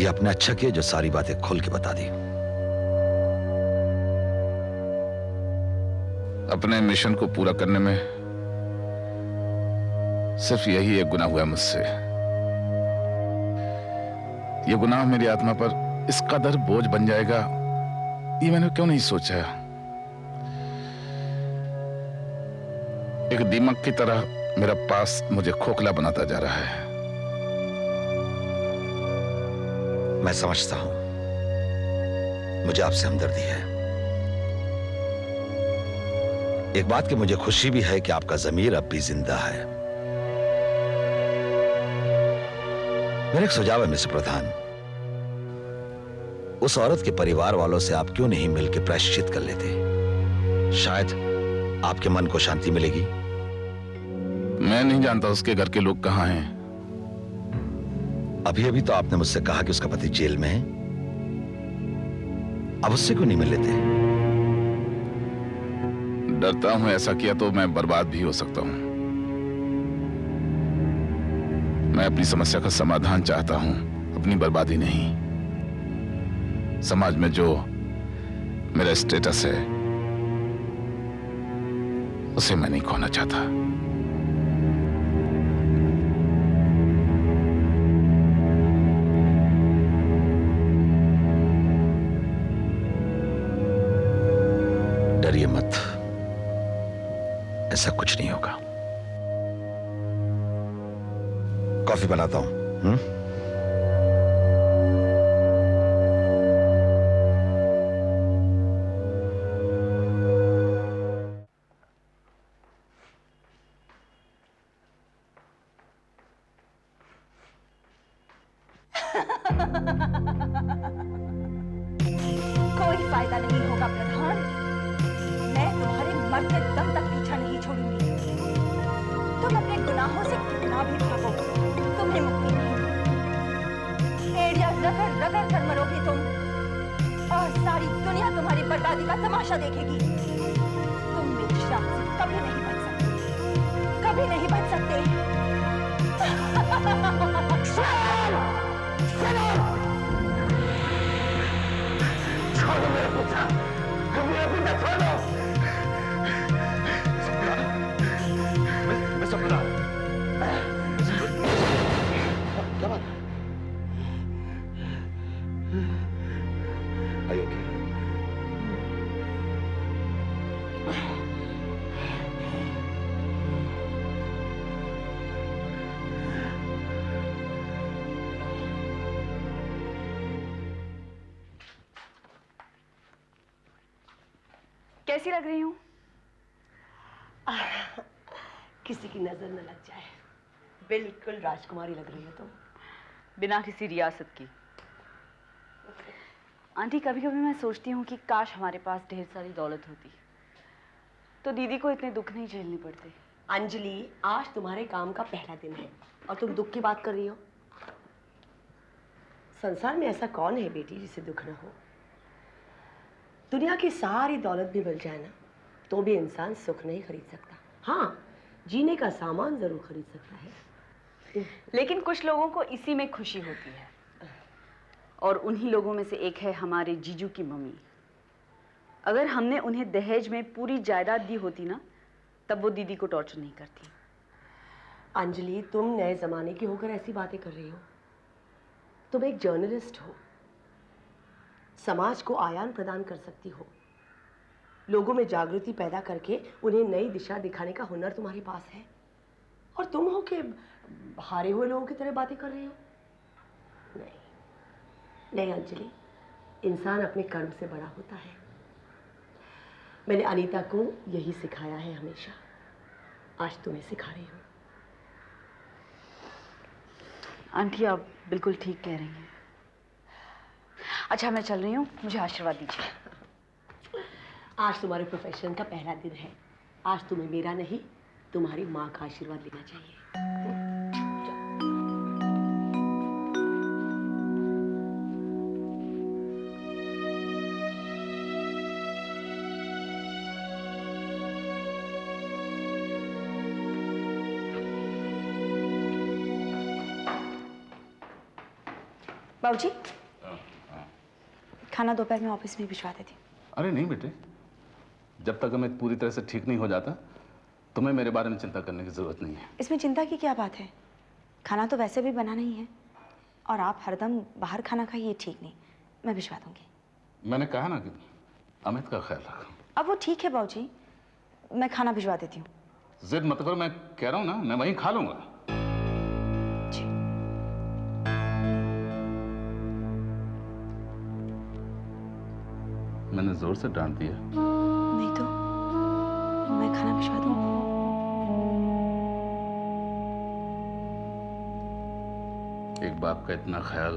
ये अपने अच्छा किया जो सारी बातें खोल के बता दी। अपने मिशन को पूरा करने में सिर्फ यही एक गुनाह हुआ मुझसे। ये गुनाह मेरी आत्मा पर इस कदर बोझ बन जाएगा, ये मैंने क्यों नहीं सोचा। एक दीमक की तरह मेरा पास मुझे खोखला बनाता जा रहा है। मैं समझता हूं, मुझे आपसे हमदर्दी है। एक बात की मुझे खुशी भी है कि आपका ज़मीर अब भी जिंदा है। मेरा एक सुझाव है मिस्टर प्रधान, उस औरत के परिवार वालों से आप क्यों नहीं मिलकर प्रायश्चित कर लेते? शायद आपके मन को शांति मिलेगी। मैं नहीं जानता उसके घर के लोग कहां हैं। अभी अभी तो आपने मुझसे कहा कि उसका पति जेल में है। अब उससे क्यों नहीं मिल लेते? डरता हूं ऐसा किया तो मैं बर्बाद भी हो सकता हूं। मैं अपनी समस्या का समाधान चाहता हूं, अपनी बर्बादी नहीं। समाज में जो मेरा स्टेटस है उसे मैं नहीं खोना चाहता। डरिए मत, ऐसा कुछ नहीं होगा। कॉफी बनाता हूं। कोई फायदा नहीं होगा प्रधान, मैं तुम्हारे मरते दम तक पीछा नहीं छोड़ूंगी। तुम अपने गुनाहों से कितना भी भागो, तुम्हें मुक्ति नहीं। एड़िया रगड़ रगड़ कर मरोगे तुम, और सारी दुनिया तुम्हारी बर्बादी का तमाशा देखेगी। तुम मेरी शान से कभी नहीं बच सकते, कभी नहीं बच सकते। छोड़ो मेरा पुत्र, मेरा पुत्र छोड़ो। मिस्टर प्रधान, क्या बात? Are you okay? कैसी लग रही हूँ? किसी की नजर न लग जाए, बिल्कुल राजकुमारी लग रही है तुम। बिना किसी रियासत की। आंटी, कभी कभी मैं सोचती हूँ कि काश हमारे पास ढेर सारी दौलत होती तो दीदी को इतने दुख नहीं झेलने पड़ते। अंजलि, आज तुम्हारे काम का पहला दिन है और तुम दुख की बात कर रही हो। संसार में ऐसा कौन है बेटी जिसे दुख न हो? दुनिया की सारी दौलत भी मिल जाए ना तो भी इंसान सुख नहीं खरीद सकता। हाँ, जीने का सामान जरूर खरीद सकता है। लेकिन कुछ लोगों को इसी में खुशी होती है, और उन्हीं लोगों में से एक है हमारे जीजू की मम्मी। अगर हमने उन्हें दहेज में पूरी जायदाद दी होती ना, तब वो दीदी को टॉर्चर नहीं करती। अंजलि, तुम नए जमाने की होकर ऐसी बातें कर रही हो। तुम एक जर्नलिस्ट हो, समाज को आयाम प्रदान कर सकती हो। लोगों में जागृति पैदा करके उन्हें नई दिशा दिखाने का हुनर तुम्हारे पास है, और तुम हो कि हारे हुए लोगों की तरह बातें कर रही हो। नहीं नहीं अंजलि, इंसान अपने कर्म से बड़ा होता है। मैंने अनीता को यही सिखाया है हमेशा, आज तुम्हें सिखा रही हूँ। आंटी, आप बिल्कुल ठीक कह रही हैं। अच्छा, मैं चल रही हूँ, मुझे आशीर्वाद दीजिए। आज तुम्हारे प्रोफेशन का पहला दिन है। आज तुम्हें मेरा नहीं, तुम्हारी माँ का आशीर्वाद लेना चाहिए। बाबूजी, खाना दोपहर में ऑफिस में भिजवा देती। अरे नहीं बेटे, जब तक मैं पूरी तरह से ठीक नहीं हो जाता तुम्हें मेरे बारे में चिंता करने की जरूरत नहीं है। इसमें चिंता की क्या बात है? खाना तो वैसे भी बना नहीं है और आप हरदम बाहर खाना खाइए, ठीक नहीं। मैं भिजवा दूंगी। मैंने कहा ना कि अमित का ख्याल रखो। अब वो ठीक है बाबूजी, मैं खाना भिजवा देती हूँ। जिद मत करो, मैं कह रहा हूँ ना, मैं वहीं खा लूंगा। जी। मैंने जोर से डांट दिया। नहीं तो मैं खाना भिजवा दूँ। एक बाप का इतना ख्याल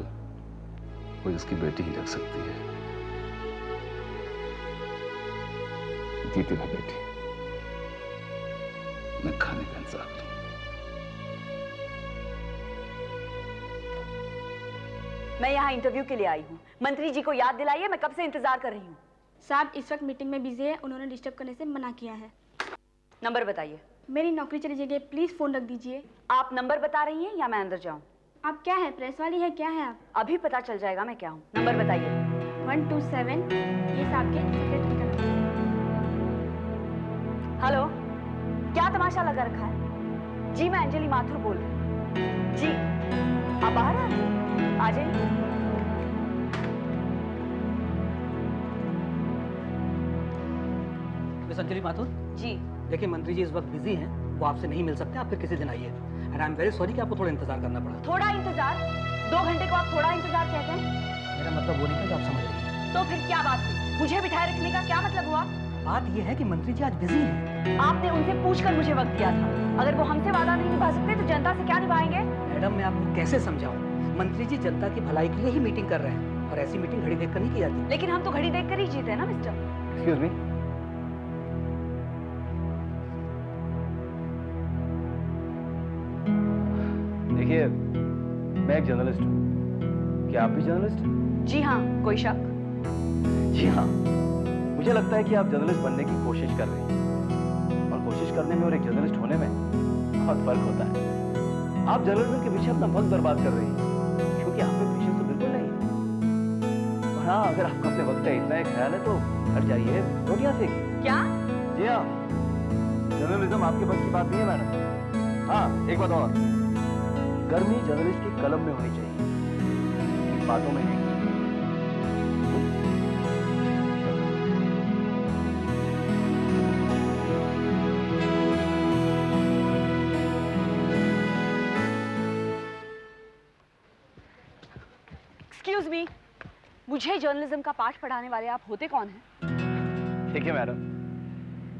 कोई उसकी बेटी ही रख सकती है। जीती ना बेटी, मैं खाने का इंतजार करूं। मैं यहाँ इंटरव्यू के लिए आई हूँ। मंत्री जी को याद दिलाइए, मैं कब से इंतजार कर रही हूँ। साहब इस वक्त मीटिंग में बिजी है, उन्होंने डिस्टर्ब करने से मना किया है। नंबर बताइए। मेरी नौकरी चली जाएगी, प्लीज फोन रख दीजिए। आप नंबर बता रही हैं या मैं अंदर जाऊँ? आप क्या है, प्रेस वाली है क्या है आप? अभी पता चल जाएगा मैं क्या हूँ। नंबर बताइए। 127, ये साहब के सेक्रेटरी का नंबर है। हेलो, क्या तमाशा लगा रखा है? जी मैं अंजलि माथुर बोल रही हूँ। जी आप बाहर आ रहे हैं? आ जाइए। मिस अंजलि माथुर, जी देखिए मंत्री जी इस वक्त बिजी हैं, वो आपसे नहीं मिल सकते, आप फिर किसी दिन आइए। And I am very sorry कि आपको थोड़ा इंतजार करना पड़ा। थोड़ा इंतजार? 2 घंटे को आप थोड़ा इंतजार कहते हैं? मेरा मतलब वो नहीं था जो आप समझ रही हैं। तो फिर क्या बात हुई? मुझे बिठाए रखने का क्या मतलब हुआ? बात ये है कि मंत्री जी आज बिजी हैं। आपने उनसे पूछकर मुझे वक्त दिया था। अगर वो हमसे वादा नहीं निभा सकते तो जनता से क्या निभाएंगे? मैडम मैं आपको कैसे समझाऊं? मंत्री जी जनता की भलाई के लिए ही मीटिंग कर रहे हैं और ऐसी मीटिंग घड़ी देखकर नहीं की जाती। लेकिन हम तो घड़ी देखकर ही जीते हैं ना मिस्टर। एक्सक्यूज मी, देखिए मैं एक जर्नलिस्ट हूँ। क्या आप भी जर्नलिस्ट हैं? जी हाँ, कोई शक? जी हाँ, मुझे लगता है कि आप जर्नलिस्ट बनने की कोशिश कर रही हैं और कोशिश करने में और एक जर्नलिस्ट होने में बहुत फर्क होता है। आप जर्नलिज्म के पीछे अपना वक्त बर्बाद कर रही हैं क्योंकि आप में पेशेंस तो बिल्कुल नहीं है। और हाँ, अगर आपको अपने वक्त का इतना ही ख्याल है तो घर जाइए, रोटियां सेकिए। क्या? जी हाँ, जर्नलिज्म आपके बस की बात नहीं है मैडम। हाँ, एक बात और, गर्मी जर्नलिस्ट की कलम में होनी चाहिए, बातों में नहीं। एक्सक्यूज मी, मुझे जर्नलिज्म का पाठ पढ़ाने वाले आप होते कौन हैं? देखिए मैडम,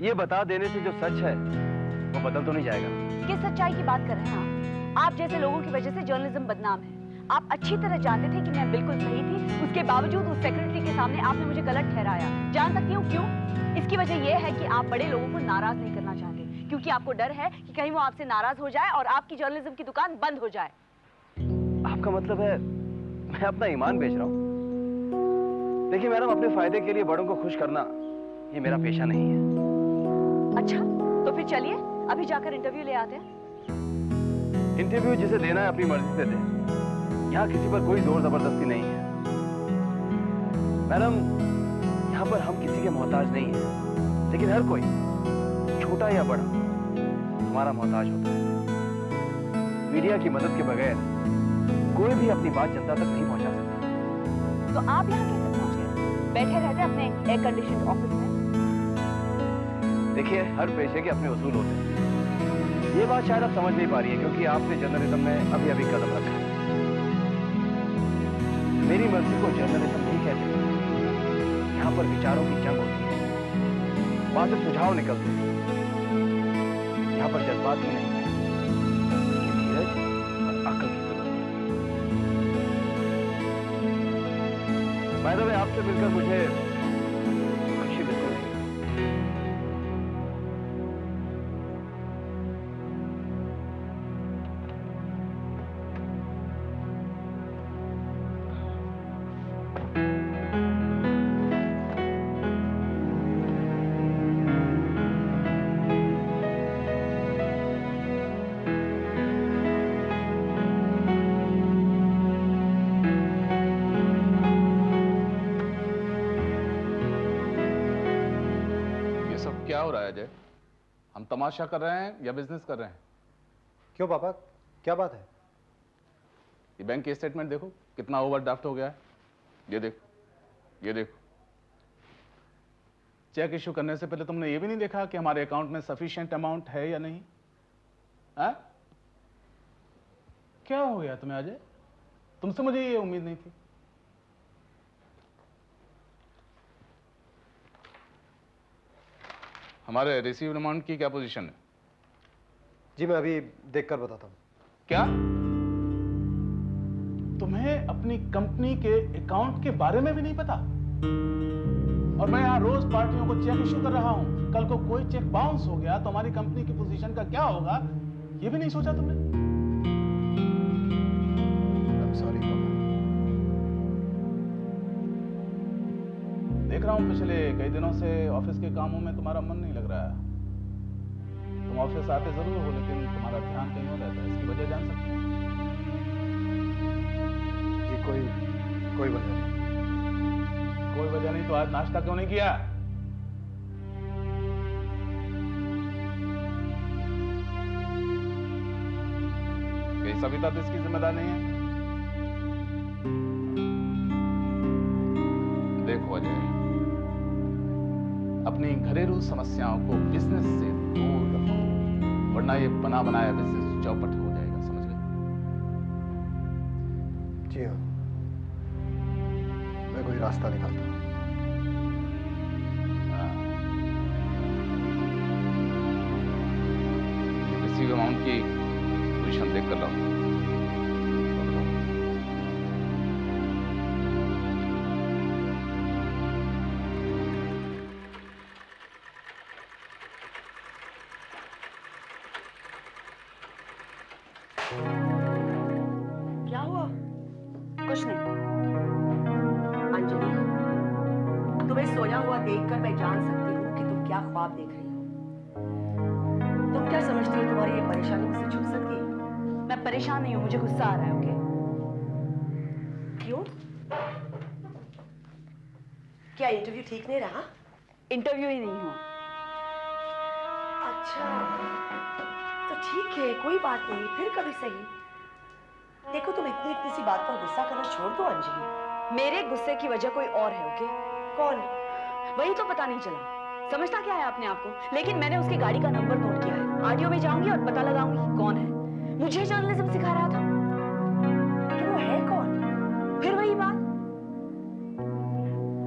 ये बता देने से जो सच है वो बदल तो नहीं जाएगा। किस सच्चाई की बात कर रहे हैं आप जैसे लोगों की वजह से जर्नलिज्म बदनाम है। आप अच्छी तरह जानते थे कि मैं बिल्कुल सही थी, उसके बावजूद उस सेक्रेटरी के सामने आपने मुझे गलत ठहराया। जान सकती हूँ क्यों? इसकी वजह यह है कि आप बड़े लोगों को नाराज नहीं करना चाहते, क्योंकि आपको डर है कि कहीं वो आपसे नाराज हो जाए और आपकी जर्नलिज्म की दुकान बंद हो जाए। आपका मतलब है मैं अपना ईमान बेच रहा हूँ? देखिए मैडम, अपने फायदे के लिए बड़ों को खुश करना ये मेरा पेशा नहीं है। अच्छा, तो फिर चलिए अभी जाकर इंटरव्यू ले आते हैं। इंटरव्यू जिसे देना है अपनी मर्जी से दे, यहाँ किसी पर कोई जोर जबरदस्ती नहीं है। मैडम, यहाँ पर हम किसी के मोहताज नहीं हैं, लेकिन हर कोई छोटा या बड़ा हमारा मोहताज होता है। मीडिया की मदद के बगैर कोई भी अपनी बात जनता तक नहीं पहुंचा सकता। तो आप यहाँ कैसे पहुँच गए? बैठे रहते अपने एयर कंडीशन ऑफिस में। देखिए, हर पेशे के अपने उसूल होते हैं। ये बात शायद आप समझ नहीं पा रही है क्योंकि आपने जर्नलिज्म में अभी अभी कदम रखा है। मेरी मर्जी को जर्नलिज्म नहीं कहते। यहाँ पर विचारों की जंग होती है, वहां से सुझाव निकलते हैं। यहाँ पर जज्बात ही नहीं, धीरज और अक्ल की जरूरत है। बाय द वे, आपसे मिलकर मुझे खुशी बिल्कुल नहीं। ये सब क्या हो रहा है अजय? हम तमाशा कर रहे हैं या बिजनेस कर रहे हैं? क्यों पापा, क्या बात है? ये बैंक की स्टेटमेंट देखो, कितना ओवरड्राफ्ट हो गया है। ये देख, ये देखो। चेक इश्यू करने से पहले तुमने ये भी नहीं देखा कि हमारे अकाउंट में सफिशिएंट अमाउंट है या नहीं? हाँ? क्या हो गया तुम्हें अजय? तुमसे मुझे ये उम्मीद नहीं थी। हमारे रिसीव्ड अमाउंट की क्या पोजीशन है? जी मैं अभी देखकर बताता हूँ। क्या तुम्हें अपनी कंपनी के अकाउंट के बारे में भी नहीं पता? और मैं यहां रोज पार्टियों को चेक इश्यू कर रहा हूं। कल को कोई चेक बाउंस हो गया तो हमारी कंपनी की पोजीशन का क्या होगा, ये भी नहीं सोचा तुमने? सॉरी पापा। देख रहा हूं पिछले कई दिनों से ऑफिस के कामों में तुम्हारा मन नहीं लग रहा है। तुम ऑफिस आते जरूर हो लेकिन तुम्हारा ध्यान कहीं और रहता है। इसकी वजह जान सकते हो? जी कोई वजह नहीं। कोई वजह नहीं तो आज नाश्ता क्यों नहीं किया? कहीं सविता तो इसकी जिम्मेदार नहीं है? देखो अजय, अपनी घरेलू समस्याओं को बिजनेस से दूर रखो, वरना ये बना बनाया बिजनेस चौपट हो जाएगा। समझ गए? जी हाँ, मैं कोई रास्ता निकालता हूँ। रिसीव अमाउंट की पोजीशन देख कर लाओ। क्या हुआ? कुछ नहीं। अंजलि, तुम्हें सोया हुआ देखकर मैं जान सकती हूँ कि तुम क्या ख्वाब देख रही हो। तुम क्या समझती हो तुम्हारी ये परेशानी मुझसे छुप सकती है? मैं परेशान नहीं हूँ, मुझे गुस्सा आ रहा है। ओके? क्यों? क्या इंटरव्यू ठीक नहीं रहा? इंटरव्यू ही नहीं हुआ। अच्छा, तो ठीक है, कोई बात नहीं, फिर कभी सही। देखो तुम इतनी इतनी सी बात पर गुस्सा करना छोड़ दो अंजलि। मेरे गुस्से की वजह कोई और है। ओके? कौन? वही तो पता नहीं चला। समझता क्या है अपने आप को? लेकिन मैंने उसकी गाड़ी का नंबर नोट किया है। आरटीओ में जाऊंगी और पता लगाऊंगी कि कौन है। मुझे जर्नलिज्म सिखा रहा था। लेकिन वो है कौन? फिर वही बात।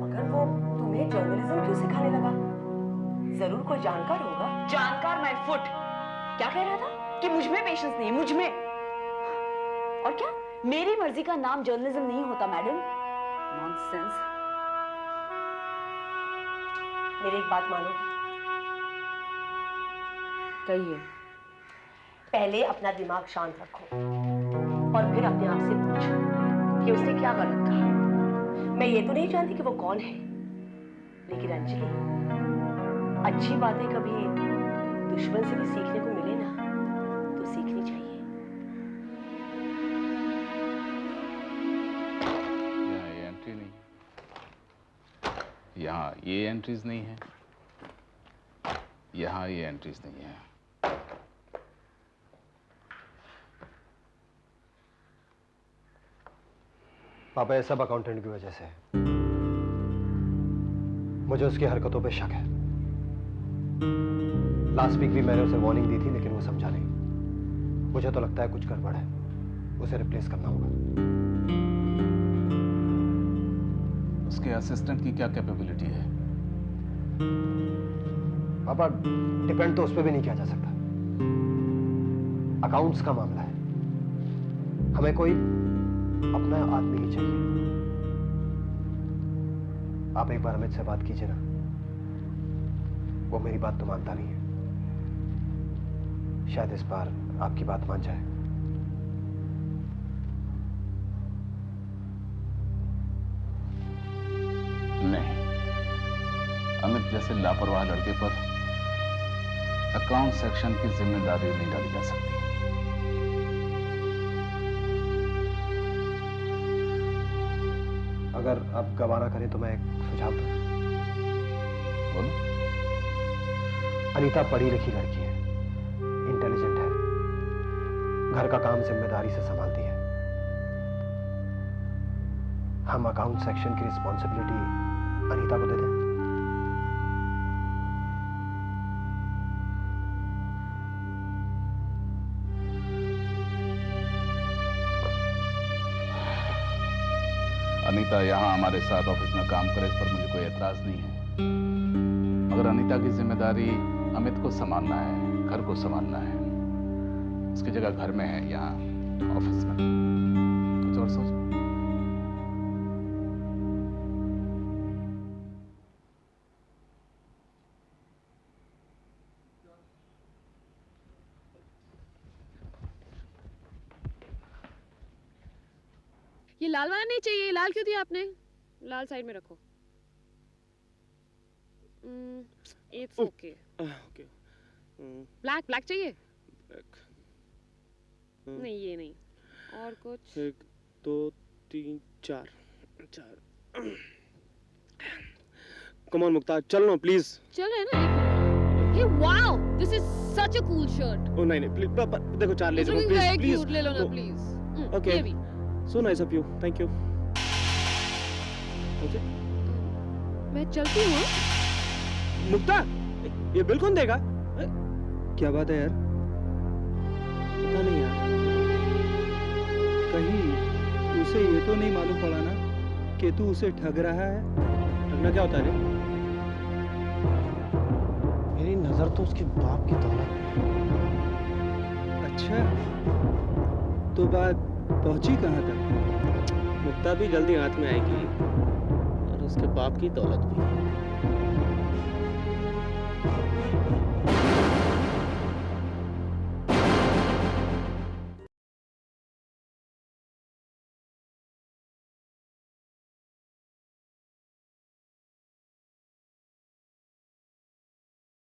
मगर वो तुम्हें जर्नलिज्म क्यों सिखाने लगा? जरूर कोई जानकार होगा। जानकार माय फुट। क्या कह रहा था? कि मुझ में पेशेंस नहीं है, मुझ में। और क्या मेरी मर्जी का नाम जर्नलिज्म नहीं होता मैडम? नॉनसेंस। मेरी एक बात मानोगी? कहिए। पहले अपना दिमाग शांत रखो और फिर अपने आप से पूछो कि उसने क्या गलत कहा। मैं ये तो नहीं जानती कि वो कौन है, लेकिन अंजलि, अच्छी बातें कभी दुश्मन से भी सीखने को मिले ना तो सीखनी चाहिए। यहाँ ये एंट्री नहीं, यहाँ ये एंट्रीज नहीं है, यहाँ ये एंट्रीज नहीं है। पापा ये सब अकाउंटेंट की वजह से है। मुझे उसकी हरकतों पे शक है। लास्ट वीक भी मैंने उसे वार्निंग दी थी लेकिन वो समझा नहीं। मुझे तो लगता है कुछ गड़बड़ है, उसे रिप्लेस करना होगा। उसके असिस्टेंट की क्या कैपेबिलिटी है? पापा डिपेंड तो उस पर भी नहीं किया जा सकता। अकाउंट्स का मामला है, हमें कोई अपना आदमी ही चाहिए। आप एक बार अमित से बात कीजिए ना, वो मेरी बात तो मानता नहीं है। शायद इस बार आपकी बात मान जाए। नहीं, अमित जैसे लापरवाह लड़के पर अकाउंट सेक्शन की जिम्मेदारी नहीं डाली जा सकती। अगर आप गवारा करें तो मैं एक सुझाव दूं। बोलो। अनीता पढ़ी लिखी लड़की है, इंटेलिजेंट है, घर का काम जिम्मेदारी से संभालती है। हम अकाउंट सेक्शन की रिस्पॉन्सिबिलिटी अनीता को दे दें। अनीता यहाँ हमारे साथ ऑफिस में काम करे, इस पर मुझे कोई एतराज नहीं है, मगर अनीता की जिम्मेदारी अमित को संभालना है, घर को संभालना है। उसकी जगह घर में है, यहाँ ऑफिस में। कुछ और सोच। ये लाल वाला नहीं चाहिए, ये लाल क्यों दिया आपने? लाल साइड में रखो। It's okay. Okay. Black black चाहिए? नहीं ये नहीं, और कुछ? 1 2 3 4 कम ऑन मुक्ता, चल ना प्लीज। चल रहे हैं ना। Hey wow, this is such a cool shirt. ओ नहीं नहीं प्लीज, देखो 4 ले जाओ प्लीज प्लीज। ले लो ना please. Okay, so nice of you, thank you. Okay, मैं चलती हूँ। मुक्ता, ये बिल कौन देगा? क्या बात है यार? पता नहीं यार, कहीं उसे ये तो नहीं मालूम पड़ा ना कि तू उसे ठग रहा है? ठगना क्या होता है रे? मेरी नजर तो उसके बाप की दौलत पे। अच्छा, तो बात पहुंची कहाँ तक? मुक्ता भी जल्दी हाथ में आएगी और उसके बाप की दौलत भी।